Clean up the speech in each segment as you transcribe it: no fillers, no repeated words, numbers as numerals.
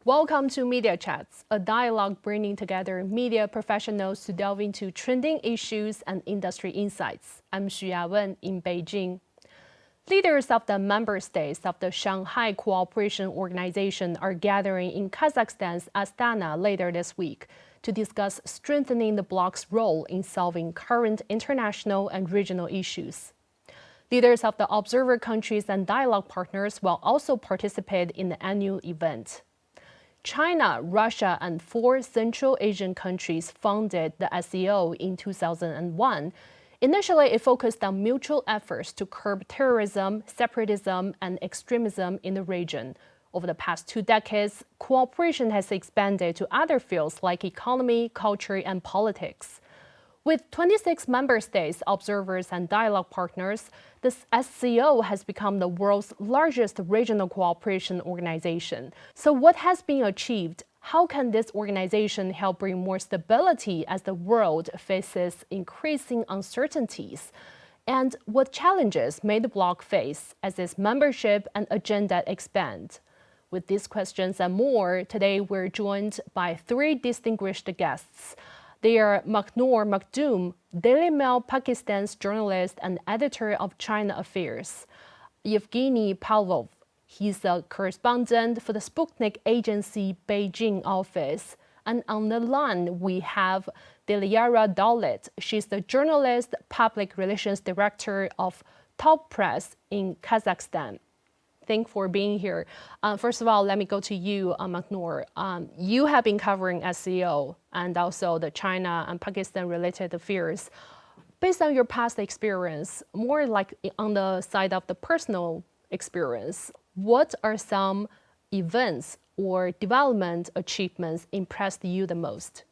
Welcome to Media Chats, a dialogue bringing together media professionals to delve into trending issues and industry insights. I'm Yawen in Beijing. Leaders of the member states of the Shanghai Cooperation Organization are gathering in Kazakhstan's Astana later this week to discuss strengthening the bloc's role in solving current international and regional issues. Leaders of the observer countries and dialogue partners will also participate in the annual event. China, Russia, and 4 Central Asian countries founded the SCO in 2001. Initially, it focused on mutual efforts to curb terrorism, separatism, and extremism in the region. Over the past 2 decades, cooperation has expanded to other fields like economy, culture, and politics. With 26 member states, observers, and dialogue partners, the SCO has become the world's largest regional cooperation organization. So what has been achieved? How can this organization help bring more stability as the world faces increasing uncertainties? And what challenges may the bloc face as its membership and agenda expand? With these questions and more, today we're joined by 3 distinguished guests. They are Maknoor Makdoum, Daily Mail Pakistan's journalist and editor of China Affairs. Yevgeny Pavlov, he's a correspondent for the Sputnik Agency Beijing office. And on the line, we have Dilyara Dalit. She's the journalist, public relations director of Top Press in Kazakhstan. Thank you for being here. First of all, let me go to you, Maknoor. You have been covering SCO and also the China and Pakistan-related affairs. Based on your past experience, more like on the side of the personal experience, what are some events or development achievements impressed you the most?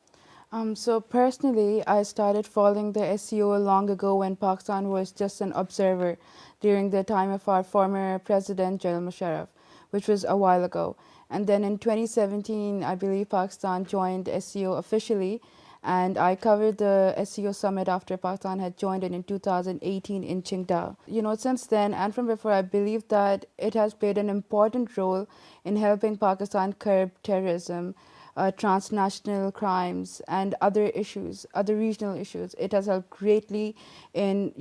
So personally, I started following the SCO long ago when Pakistan was just an observer during the time of our former president, General Musharraf, which was a while ago. And then in 2017, I believe Pakistan joined SCO officially, and I covered the SCO Summit after Pakistan had joined it in 2018 in Qingdao. Since then and from before, I believe that it has played an important role in helping Pakistan curb terrorism, transnational crimes, and other issues, other regional issues. It has helped greatly in,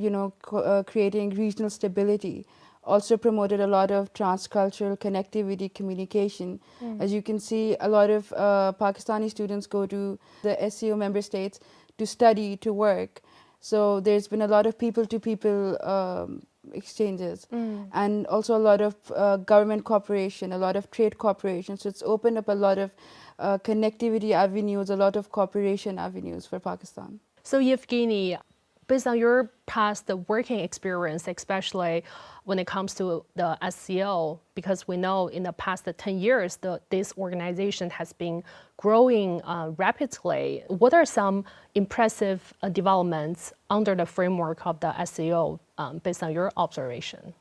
creating regional stability. Also promoted a lot of transcultural connectivity, communication. As you can see, a lot of Pakistani students go to the SCO member states to study, to work. So there's been a lot of people-to-people exchanges, and also a lot of government cooperation, a lot of trade cooperation. So it's opened up a lot of connectivity avenues, a lot of cooperation avenues for Pakistan. So Yevgeny, based on your past working experience, especially when it comes to the SCO, because we know in the past 10 years, this organization has been growing rapidly. What are some impressive developments under the framework of the SCO based on your observation?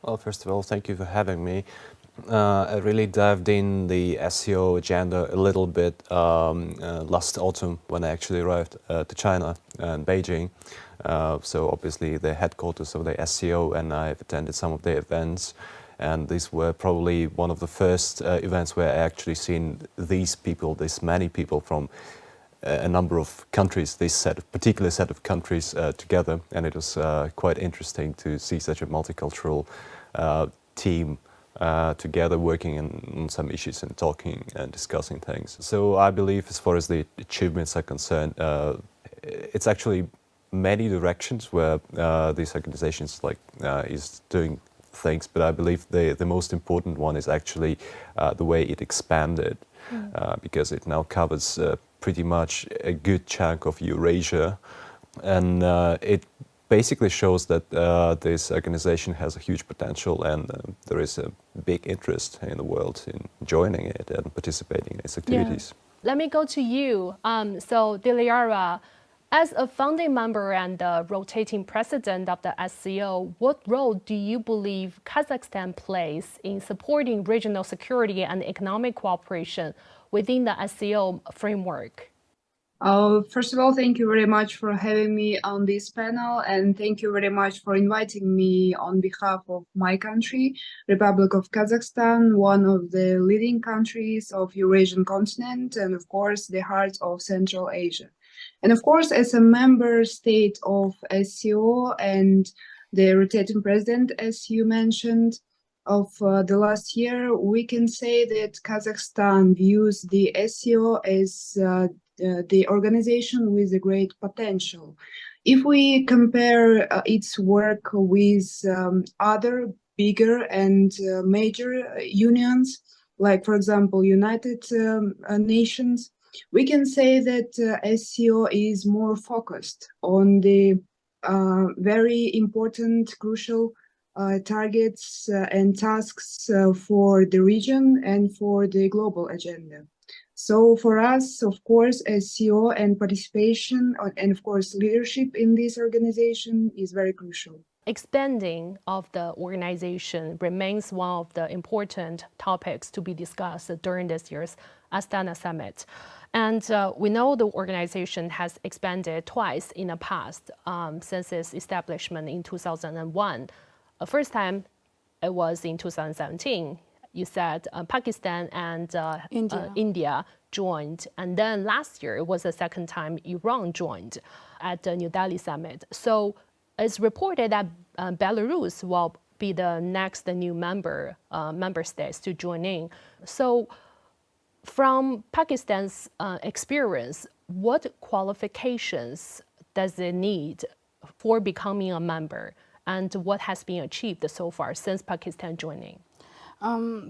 Well, first of all, thank you for having me. I really dived in the SCO agenda a little bit last autumn when I actually arrived to China and Beijing. So obviously the headquarters of the SCO, and I've attended some of the events. And these were probably one of the first events where I actually seen these many people from a number of countries, particular set of countries together. And it was quite interesting to see such a multicultural team together working on some issues and talking and discussing things. So I believe as far as the achievements are concerned, it's actually many directions where these organizations is doing things, but I believe the most important one is actually the way it expanded, because it now covers pretty much a good chunk of Eurasia, and it basically shows that this organization has a huge potential, and there is a big interest in the world in joining it and participating in its activities. Yeah. Let me go to you. So Dilyara, as a founding member and rotating president of the SCO, what role do you believe Kazakhstan plays in supporting regional security and economic cooperation within the SCO framework? First of all, thank you very much for having me on this panel, and thank you very much for inviting me on behalf of my country, Republic of Kazakhstan, one of the leading countries of Eurasian continent, and of course, the heart of Central Asia. And of course, as a member state of SCO and the rotating president, as you mentioned, of the last year, we can say that Kazakhstan views the SCO as the organization with a great potential. If we compare its work with other bigger and major unions, like for example, United Nations, we can say that SCO is more focused on the very important, crucial targets and tasks for the region and for the global agenda. So for us, of course, SCO and participation and of course leadership in this organization is very crucial. Expanding of the organization remains one of the important topics to be discussed during this year's Astana Summit. And we know the organization has expanded twice in the past since its establishment in 2001. First time it was in 2017. You said Pakistan and India joined. And then last year, it was the second time Iran joined at the New Delhi summit. So it's reported that Belarus will be the next new member states to join in. So from Pakistan's experience, what qualifications does it need for becoming a member? And what has been achieved so far since Pakistan joining?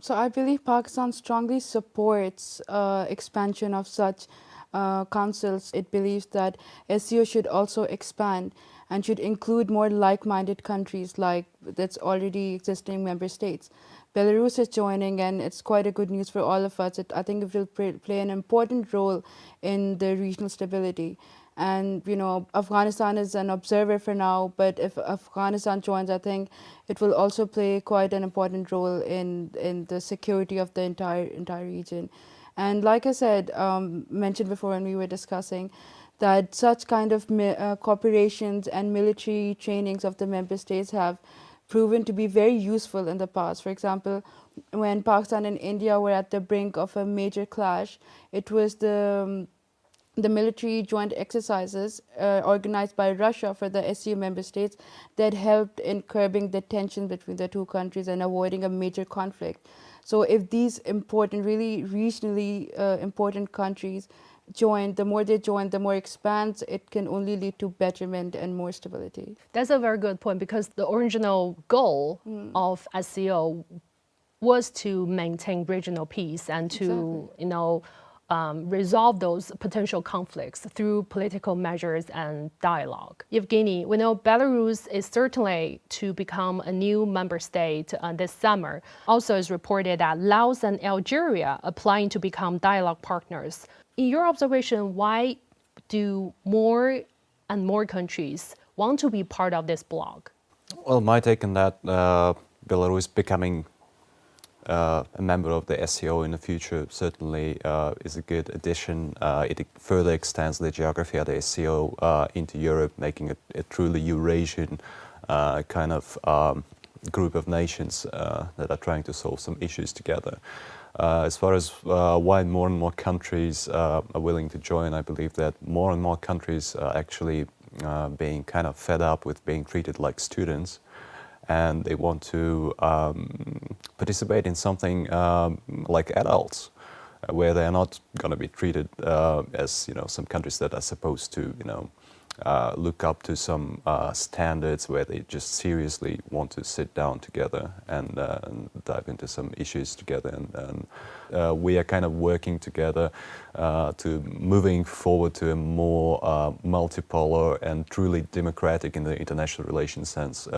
So I believe Pakistan strongly supports expansion of such councils. It believes that SCO should also expand and should include more like-minded countries like that's already existing member states. Belarus is joining, and it's quite a good news for all of us. I think it will play an important role in the regional stability. And, you know, Afghanistan is an observer for now, but if Afghanistan joins, I think it will also play quite an important role in the security of the entire region. And like I said, mentioned before when we were discussing, that such kind of cooperations and military trainings of the member states have proven to be very useful in the past. For example, when Pakistan and India were at the brink of a major clash, it was the military joint exercises organized by Russia for the SCO member states that helped in curbing the tension between the two countries and avoiding a major conflict. So if these important, really regionally important countries join, the more they join, the more expands, it can only lead to betterment and more stability. That's a very good point, because the original goal of SCO was to maintain regional peace and to, resolve those potential conflicts through political measures and dialogue. Evgeny, we know Belarus is certainly to become a new member state this summer. Also, it's reported that Laos and Algeria applying to become dialogue partners. In your observation, why do more and more countries want to be part of this bloc? Well, my take on that, Belarus becoming a member of the SCO in the future certainly is a good addition. It further extends the geography of the SCO into Europe, making it a truly Eurasian kind of group of nations that are trying to solve some issues together. As far as why more and more countries are willing to join, I believe that more and more countries are actually being kind of fed up with being treated like students, and they want to participate in something like adults, where they are not going to be treated as some countries that are supposed to look up to some standards, where they just seriously want to sit down together and dive into some issues together. And we are kind of working together to moving forward to a more multipolar and truly democratic in the international relations sense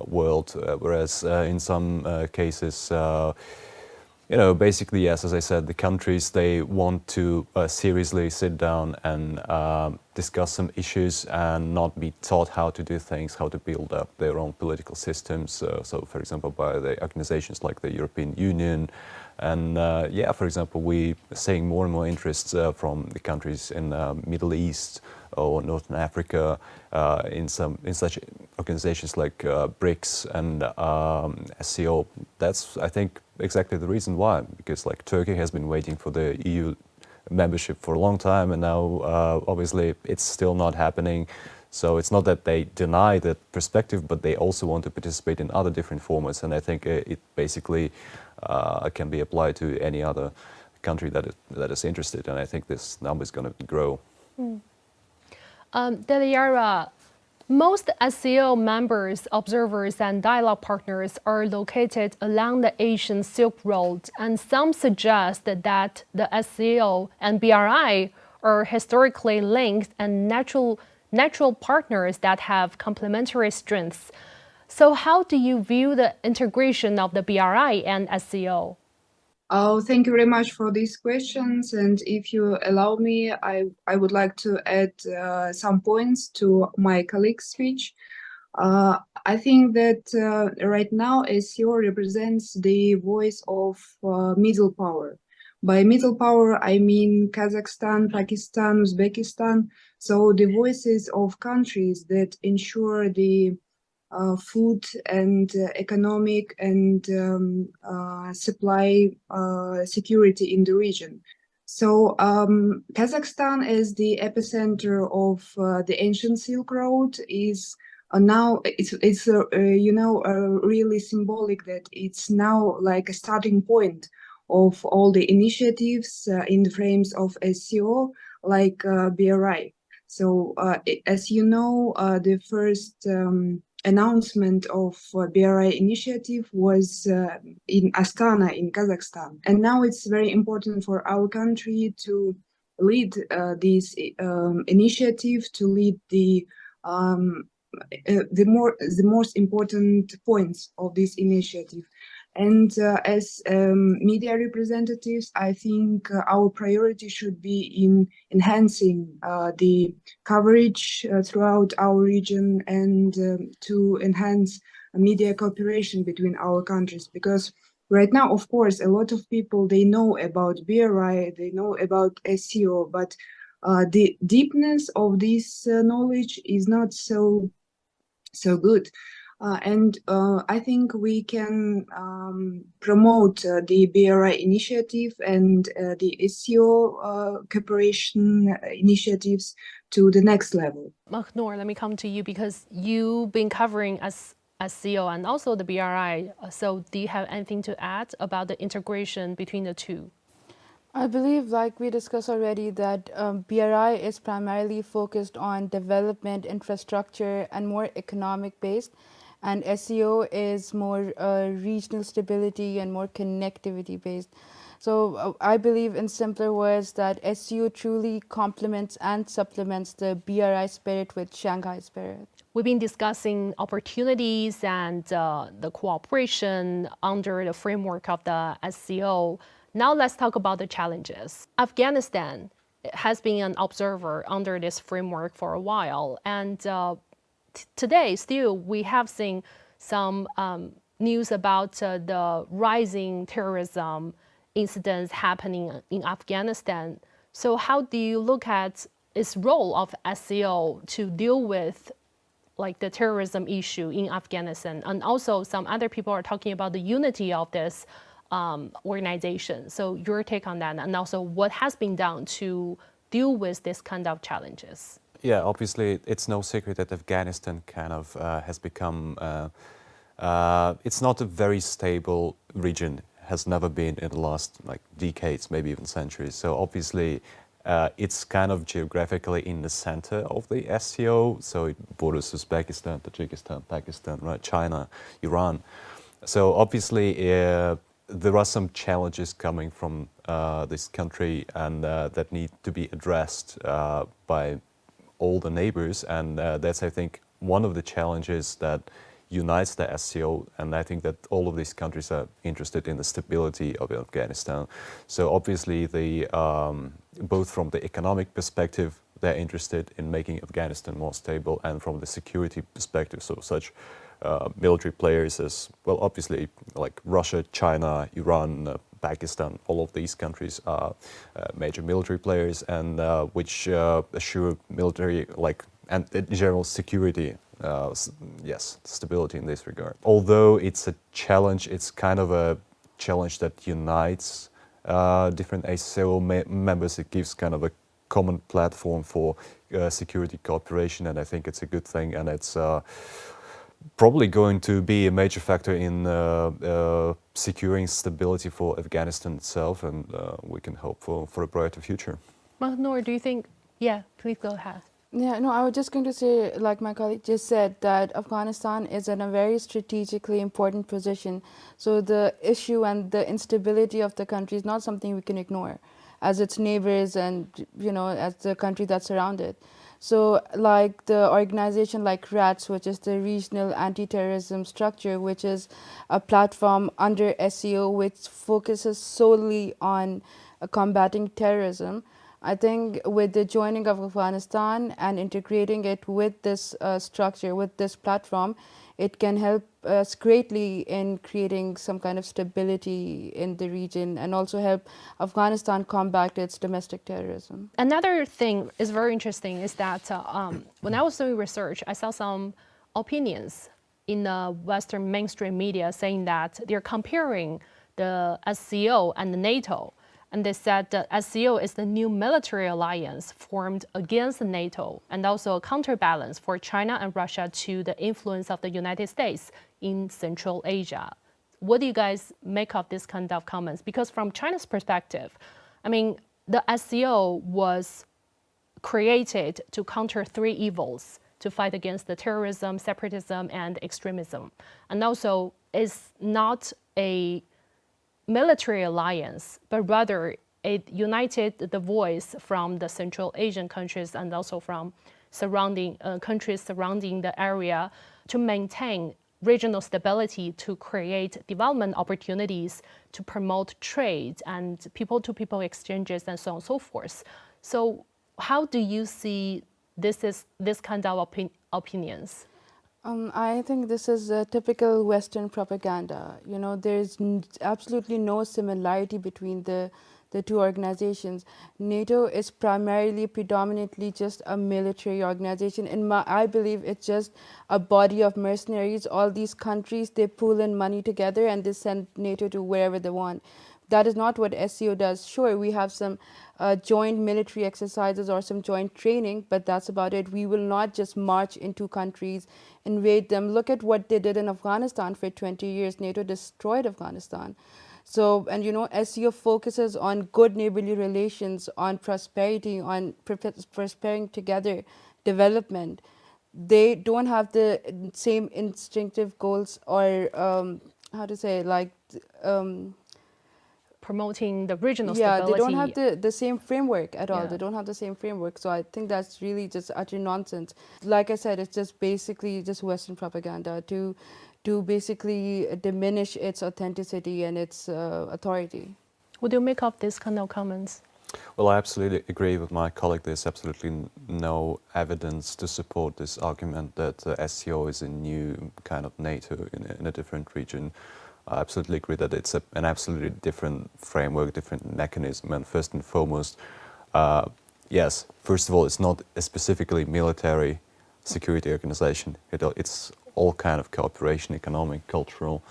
world, whereas in some cases basically, yes, as I said, the countries, they want to seriously sit down and discuss some issues and not be taught how to do things, how to build up their own political systems. So, for example, by the organizations like the European Union And yeah, for example, we're seeing more and more interest from the countries in Middle East or Northern Africa in such organizations like BRICS and SCO. That's, I think, exactly the reason why, because like Turkey has been waiting for the EU membership for a long time, and now obviously it's still not happening. So it's not that they deny that perspective, but they also want to participate in other different formats, and I think it basically can be applied to any other country that is interested, and I think this number is going to grow. Deliara, most SCO members, observers, and dialogue partners are located along the Asian Silk Road, and some suggest that the SCO and BRI are historically linked and natural partners that have complementary strengths. So how do you view the integration of the BRI and SCO? Oh, thank you very much for these questions. And if you allow me, I would like to add some points to my colleague's speech. I think that right now SCO represents the voice of middle power. By middle power, I mean Kazakhstan, Pakistan, Uzbekistan. So the voices of countries that ensure the food and economic and supply security in the region. So Kazakhstan, as the epicenter of the ancient Silk Road, is now it's really symbolic that it's now like a starting point of all the initiatives in the frames of SCO, like BRI. So as you know, the first announcement of BRI initiative was in Astana in Kazakhstan. And now it's very important for our country to lead this initiative, to lead the most important points of this initiative. And as media representatives, I think our priority should be in enhancing the coverage throughout our region and to enhance media cooperation between our countries. Because right now, of course, a lot of people, they know about BRI, they know about SCO, but the deepness of this knowledge is not so good. And I think we can promote the BRI initiative and the SCO cooperation initiatives to the next level. Mahnur, let me come to you because you've been covering SCO and also the BRI. So do you have anything to add about the integration between the two? I believe, like we discussed already, that BRI is primarily focused on development, infrastructure, and more economic based, and SCO is more regional stability and more connectivity based. So I believe, in simpler words, that SCO truly complements and supplements the BRI spirit with Shanghai spirit. We've been discussing opportunities and the cooperation under the framework of the SCO. Now let's talk about the challenges. Afghanistan has been an observer under this framework for a while, and today still we have seen some news about the rising terrorism incidents happening in Afghanistan. So how do you look at its role of SCO to deal with like the terrorism issue in Afghanistan? And also some other people are talking about the unity of this organization. So your take on that, and also what has been done to deal with this kind of challenges? Yeah, obviously it's no secret that Afghanistan kind of has become, it's not a very stable region, has never been in the last like decades, maybe even centuries. So obviously it's kind of geographically in the center of the SCO. So it borders Uzbekistan, Tajikistan, Pakistan, right, China, Iran. So obviously there are some challenges coming from this country and that need to be addressed by all the neighbors, and that's, I think, one of the challenges that unites the SCO, and I think that all of these countries are interested in the stability of Afghanistan. So obviously, both from the economic perspective, they're interested in making Afghanistan more stable, and from the security perspective, so such military players as well. Obviously, like Russia, China, Iran, Pakistan, all of these countries are major military players, and which assure military, like, and in general security, yes, stability in this regard. Although it's a challenge, it's kind of a challenge that unites different SCO members. It gives kind of a common platform for security cooperation, and I think it's a good thing, and it's probably going to be a major factor in securing stability for Afghanistan itself, and we can hope for a brighter future. Mahnur, do you think? Yeah, please go ahead. Yeah, no, I was just going to say, like my colleague just said, that Afghanistan is in a very strategically important position. So the issue and the instability of the country is not something we can ignore as its neighbors and, you know, as the country that's surrounded. So like the organization like RATS, which is the Regional Anti-Terrorism Structure, which is a platform under SCO which focuses solely on combating terrorism. I think with the joining of Afghanistan and integrating it with this structure, with this platform, it can help us greatly in creating some kind of stability in the region and also help Afghanistan combat its domestic terrorism. Another thing is very interesting is that when I was doing research, I saw some opinions in the Western mainstream media saying that they're comparing the SCO and the NATO. And they said that SCO is the new military alliance formed against NATO and also a counterbalance for China and Russia to the influence of the United States in Central Asia. What do you guys make of this kind of comments? Because from China's perspective, I mean, the SCO was created to counter three evils, to fight against the terrorism, separatism, and extremism. And also, it's not a military alliance, but rather it united the voice from the Central Asian countries and also from surrounding countries surrounding the area to maintain regional stability, to create development opportunities, to promote trade and people-to-people exchanges and so on and so forth. So how do you see this kind of opinions? I think this is a typical Western propaganda. You know, there's absolutely no similarity between the two organizations. NATO is predominantly just a military organization. I believe it's just a body of mercenaries. All these countries, they pool in money together and they send NATO to wherever they want. That is not what SCO does. Sure, we have some joint military exercises or some joint training, but that's about it. We will not just march into countries, invade them. Look at what they did in Afghanistan for 20 years. NATO destroyed Afghanistan. So, and you know, SCO focuses on good neighborly relations, on prosperity, on prospering together, development. They don't have the same instinctive goals or, how to say, like, promoting the regional yeah, stability. they don't have the same framework at all. Yeah. They don't have the same framework. So I think that's really just utter nonsense. Like I said, it's just basically just Western propaganda to basically diminish its authenticity and its authority. Would you make of this kind of comments? Well, I absolutely agree with my colleague. There's absolutely no evidence to support this argument that SCO is a new kind of NATO in a different region. I absolutely agree that it's an absolutely different framework, different mechanism, and first and foremost, yes, first of all, it's not a specifically military security organization. It's all kind of cooperation, economic, cultural,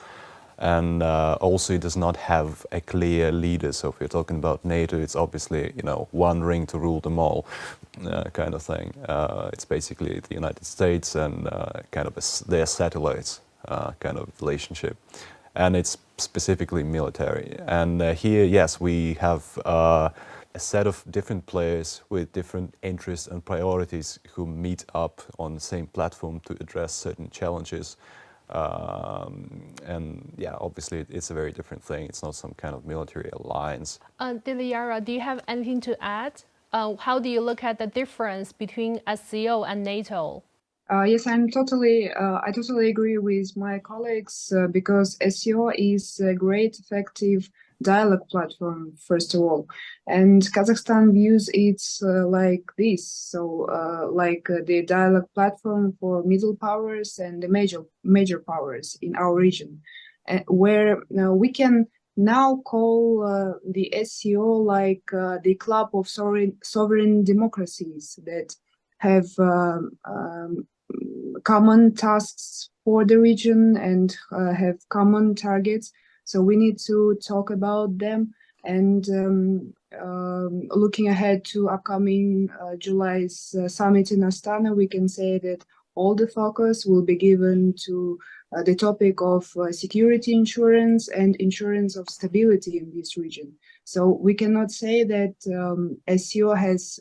and also it does not have a clear leader. So if you're talking about NATO, it's obviously, you know, one ring to rule them all kind of thing. It's basically the United States and kind of their satellites kind of relationship. And it's specifically military. And here, yes, we have a set of different players with different interests and priorities who meet up on the same platform to address certain challenges. And yeah, obviously it's a very different thing. It's not some kind of military alliance. Dilyara, do you have anything to add? How do you look at the difference between SCO and NATO? Yes, I totally agree with my colleagues because SCO is a great, effective dialogue platform, first of all. And Kazakhstan views it like this, so the dialogue platform for middle powers and the major powers in our region, where we can now call the SCO like the club of sovereign democracies that have common tasks for the region and have common targets. So we need to talk about them. And looking ahead to upcoming July's summit in Astana, we can say that all the focus will be given to the topic of security insurance and insurance of stability in this region. So we cannot say that SCO has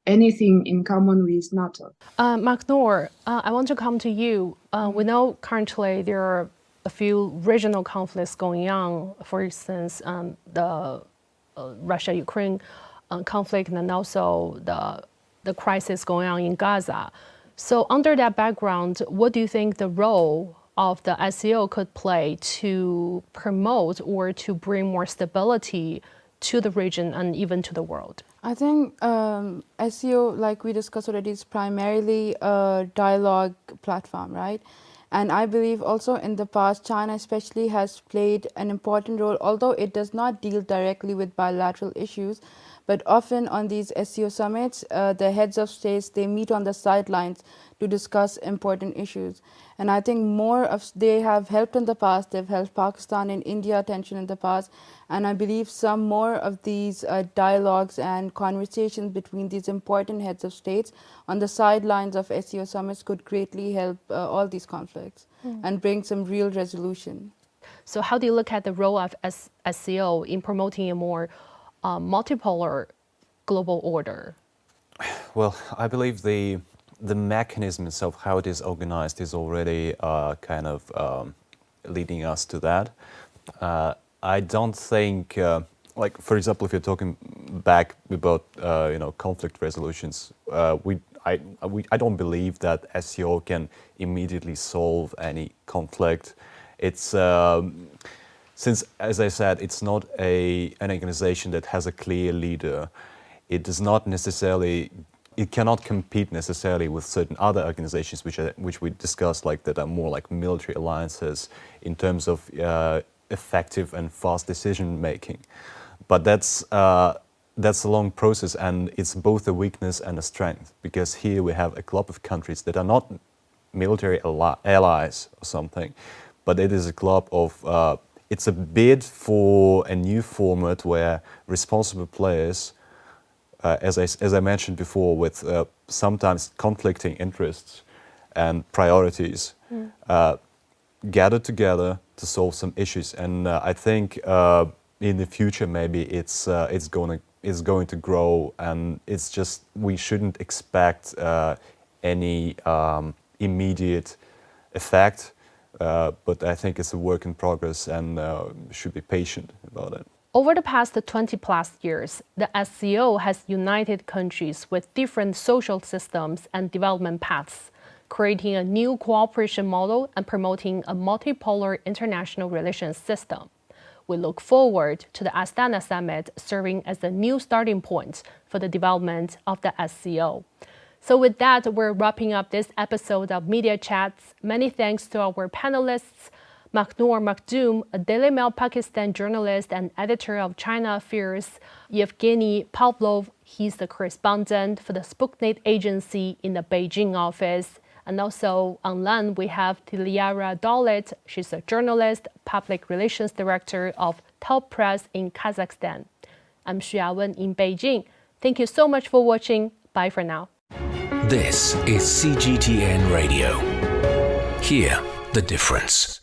anything in common with NATO. Magnor, I want to come to you. We know currently there are a few regional conflicts going on. For instance, the Russia-Ukraine conflict, and also the crisis going on in Gaza. So under that background, what do you think the role of the SCO could play to promote or to bring more stability to the region and even to the world? I think SCO, like we discussed already, is primarily a dialogue platform, right? And I believe also in the past, China especially has played an important role, although it does not deal directly with bilateral issues. But often on these SCO summits, the heads of states, they meet on the sidelines to discuss important issues. And I think they have helped in the past. They've helped Pakistan and India attention in the past. And I believe some more of these dialogues and conversations between these important heads of states on the sidelines of SCO summits could greatly help all these conflicts and bring some real resolution. So how do you look at the role of SCO in promoting a more multipolar global order? Well, I believe the mechanisms of how it is organized is already kind of leading us to that. I don't think, like for example, if you're talking back about conflict resolutions, I don't believe that SCO can immediately solve any conflict. It's since, as I said, it's not an organization that has a clear leader. It does not necessarily. It cannot compete necessarily with certain other organizations which we discussed, like that are more like military alliances in terms of effective and fast decision making. But that's a long process, and it's both a weakness and a strength, because here we have a club of countries that are not military allies or something, but it is a club of. It's a bid for a new format where responsible players, as I mentioned before, with sometimes conflicting interests and priorities, gather together to solve some issues. And I think in the future maybe it's going to grow, and it's just we shouldn't expect any immediate effect. But I think it's a work in progress, and should be patient about it. Over the past 20+ years, the SCO has united countries with different social systems and development paths, creating a new cooperation model and promoting a multipolar international relations system. We look forward to the Astana Summit serving as a new starting point for the development of the SCO. So with that, we're wrapping up this episode of Media Chats. Many thanks to our panelists, Magnor Makhdoom, a Daily Mail Pakistan journalist and editor of China Affairs, Yevgeny Pavlov, he's the correspondent for the Sputnik agency in the Beijing office. And also online, we have Tilyara Dolit. She's a journalist, public relations director of Top Press in Kazakhstan. I'm Yawen in Beijing. Thank you so much for watching. Bye for now. This is CGTN Radio. Hear the difference.